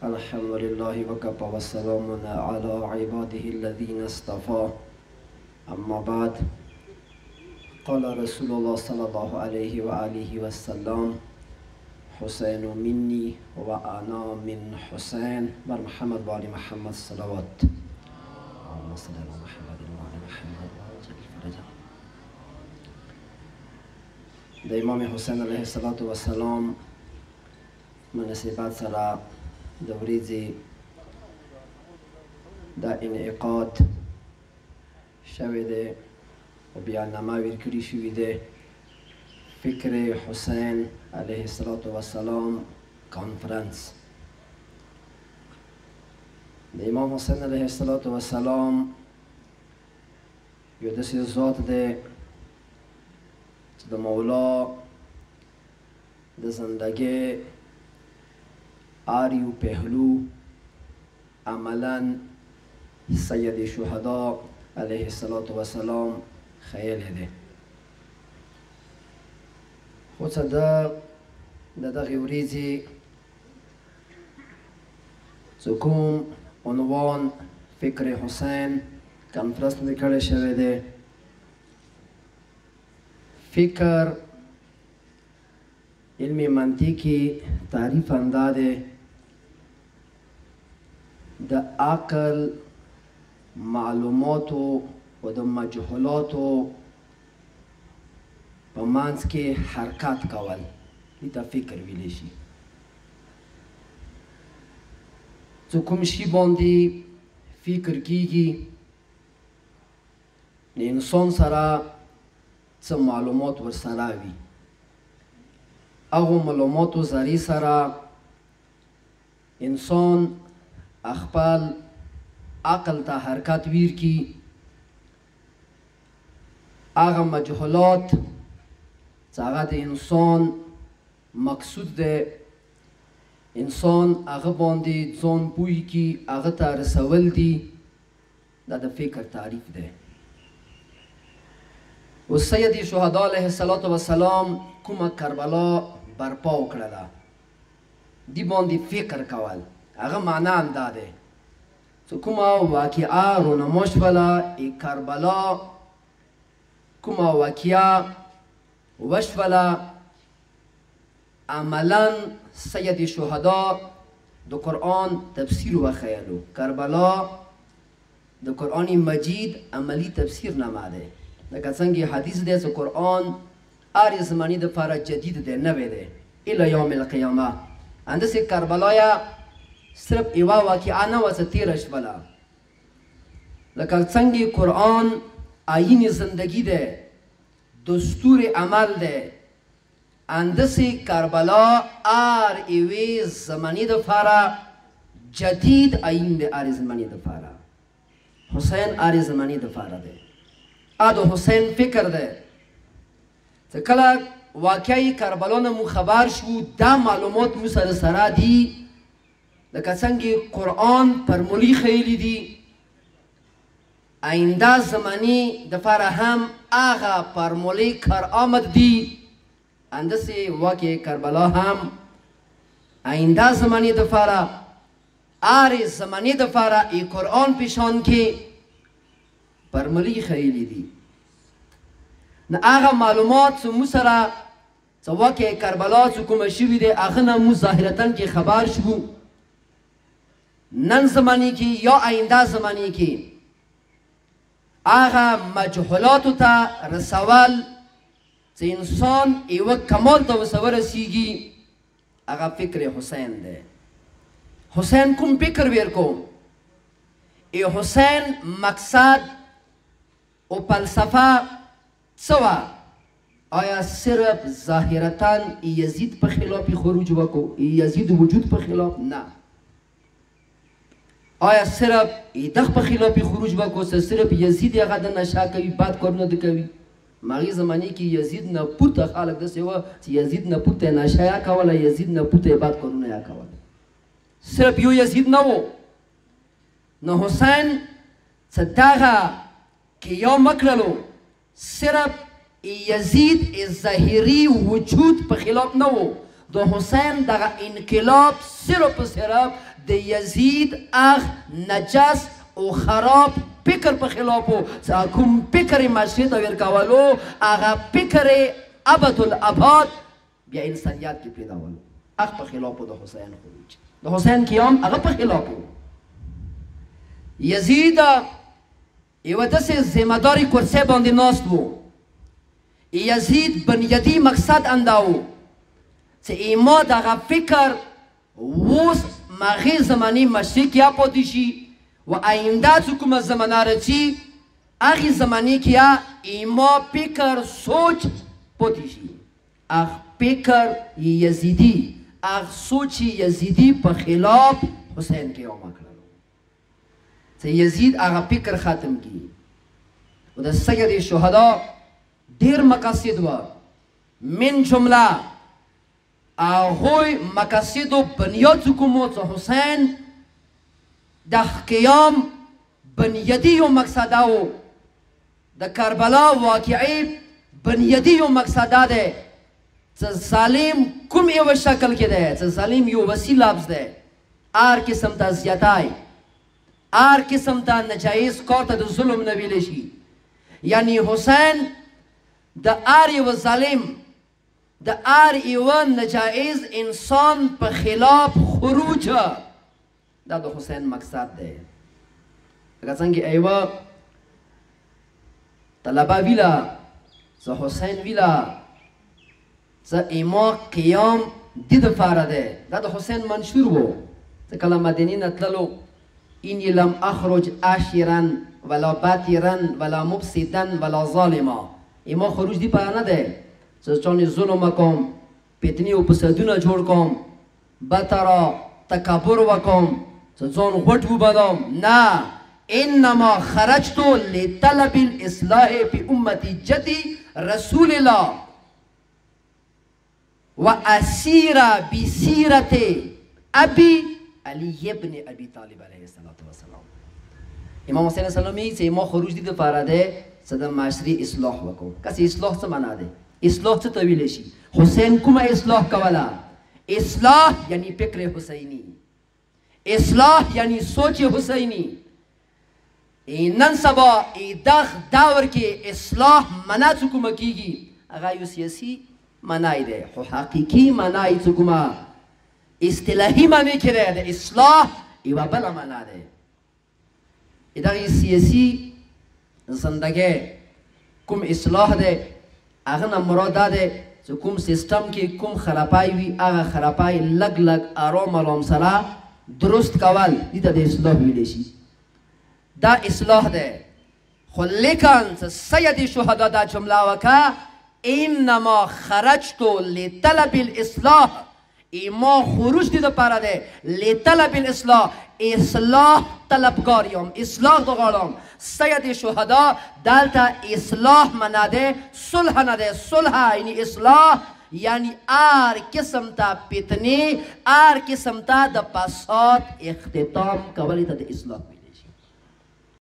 الحمد لله وكفى والسلام على عباده الذين اصطفى. أما بعد، قال رسول الله صلى الله عليه وآله وسلم: حسين مني وأنا من حسين. بر محمد وآل محمد صلوات. اللهم صل على محمد وآل محمد وعجل فرجه. د امام حسین علیه السلام مناسبات سره د ورځې دا انعقاد شوی دی او بیاننامه ورکړې شوې ده. فکر حسین علیه السلام کانفرنس. د امام حسین علیه السلام یو داسې ذات دی چې د مولا د زندگی هر یو پهلو عملا سید شهدا علیه السلام خیال ده. خو څه د دغې ورځې چې کوم عنوان فکر حسین کنفرانس نه کړی شوی دی، فکر علم منطقی تعریف انداده د عقل معلوماتو و د مجهولاتو په منځ کې حرکت کول، دې ته فکر ویلی شي. چې کوم شي باندې فکر کیږي د انسان سره څه معلومات ورسره وي، هغو معلوماتو ذریعې سره انسان خپل عقل ته حرکت ورکړي. هغه مجهولات چې هغه د انسان مقصود دی، انسان هغه باندې ځان پوه کړي، هغه ته رسول دي، دا د فکر تعریف دی. و سید شهدا علیه السلام کومه کربلا برپا وکړله، دی باندې فکر کول، هغه معنا همدا دی چې کومه واقعه رونما شوله، کربلا کومه واقعه وشوله، عملا سید شهدا د قرآن تفسیر وخیلو. کربلا د قرآن مجید عملی تفسیر نامه دی، لکه څنګه حدیث دی چې قرآن هر زمانې دپاره جدید دی، نوی دی الی یوم القیامه. همداسې کربلا صرف یوه واقعه نه وه چې تېره شوله، لکه څنګه قرآن آیین زندگی دی، دستور عمل دی، همداسې کربلا هر یوې زمانې دپاره جدید آیین دی، هر زمانې دپاره. حسین هر زمانې دپاره دی. د حسین فکر دی چې کله واقعی کربلا نه مو خبر شو، دا معلومات مو سره دي، لکه څنګه قرآن فرمولی خیلی دي، آینده زمانی دپاره هم هغه فرمولی کارآمد دي. همداسې واقع کربلا هم آینده زمانی دپاره هر زمانی دپاره ای قرآن پیشان کې فرمولی خیلی دي. نه هغه معلومات چې مو سره چې واقع کربلا چې کومه شوي دی، هغه نه مو ظاهرتا کې خبر شو. نن زمانی کې یا آینده زمانی کې هغه مجهولاتو ته رسول چې انسان یوه کمال ته ورسیږي، هغه فکر حسین دی. حسین کوم فکر ورکو؟ ای حسین مقصد او فلسفه څه وه؟ آیا صرف ظاهرتا یزید په خلاف خروج وکړو، یزید وجود په خلاف؟ نه. آیا صرف دغه په خلاف خروج وکړو چې صرف یزید هغه د نشه کوي، بد کارونه د کوي؟ مغې زمانې کې یزید نه پورته خلک داسې وه چې یزید نه پورته یې نشه یا کوله، یزید نه پورته یې بد کارونه یا کوله، صرف یو یزید نه و. نو حسین چې دغه قیام وکړلو، صرف یزید ظاهري وجود په خلاف نه و، د حسین دغه انقلاب صرف و صرف د یزید اخ نجس او خراب فکر په خلافو کوم فکر معاشرې ته ورکولو هغه فکر ابد الاباد بیا انسانیت کې پیداولو اخ په خلافو د حسین خروج د حسین قیام هغه په خلافو یزید یوه داسې ذمهداري کرسۍ باندې ناست و یزید بنیادی مقصد انده و چې ایما دغه فکر اوس مغې زمانې مشرق یا پاتې شي و آینده چې کومه زمانه راځي هغې زمانې کې یا ایما فکر سوچ پاتې شي اخ فکر یزیدی اخ سوچ یزیدی په خلاف حسین قیام کړلو چې یزید هغه فکر ختم کی و د سید شهدا ډېر مقاصد و من جمله هغوی مقاصدو بنیاد چې کوم و چې حسین د قیام بنیادي یو مقصده و د کربلا واقعي بنیادي یو مقصده دی چې ظالم کوم یو شکل کې دی چې ظالم یو وسیع لفظ دی هر قسم ته زیاتی هر قسم ته نجایز کار ته د ظلم نه ویلی شي یعنی حسین د هر یو ظالم د هر یو نجایز انسان په خلاف خروج دا د حسین مقصد دی لکه څنګه ایوه طلبه ویله چې حسین ویله چې ایما قیام د دپاره دی دا د حسین منشور و چې کله مدینې نه تللو اینی لم اخرج عاشرا ولا باطرا ولا مفسدا ولا ظالما ایما خروج دی پاره نه دی چې چانې ظلم وکړم فتنې او فسادونه جوړ کړم بتره تکبر وکړم چې ځان غټ وبدم نه انما خرجت لطلب الاصلاح في امتي جدي رسول الله واسير بسيره ابي علي ابن ابي طالب عليه الصلاه والسلام امام حسین علیه السلام یې چې ما خروج دي دپاره دی چې د معاشرې اصلاح وکړو کسې اصلاح څه معنا دی اصلاح څه ته ویلی شي حسین کومه اصلاح کوله اصلاح یعنی فکر حسینی اصلاح یعنی سوچ حسینی نن سبا دغ دور کې اصلاح معنا څه کومه کیږي هغه یو سیاسي معنی دی خو حقیقي معنی څه کومه اصطلاحي معنی کې دی د اصلاح یوه بله معنا دی دغه سیاسي زندګۍ کوم اصلاح دی هغه نه مراد دا دی چې کوم سیستم کې کوم خرابای وي هغه خرابای لږ لږ آرام آرام سره درست کول دې ته د اصلاح ویلی شي دا اصلاح دی خو لیکن چې سید شهدا دا جمله وکړه انما خرجت لطلب الاصلاح ایما خروج دی دپاره دی لطلب الاصلاح اصلاح طلبکار یم اصلاح دغواړم سید شهدا دلته اصلاح معنا دی صلح نه دی صلح یعنی اصلاح یعنی هر قسم ته فتنې هر قسم ته د فساد اختتام کولی ته د اصلاح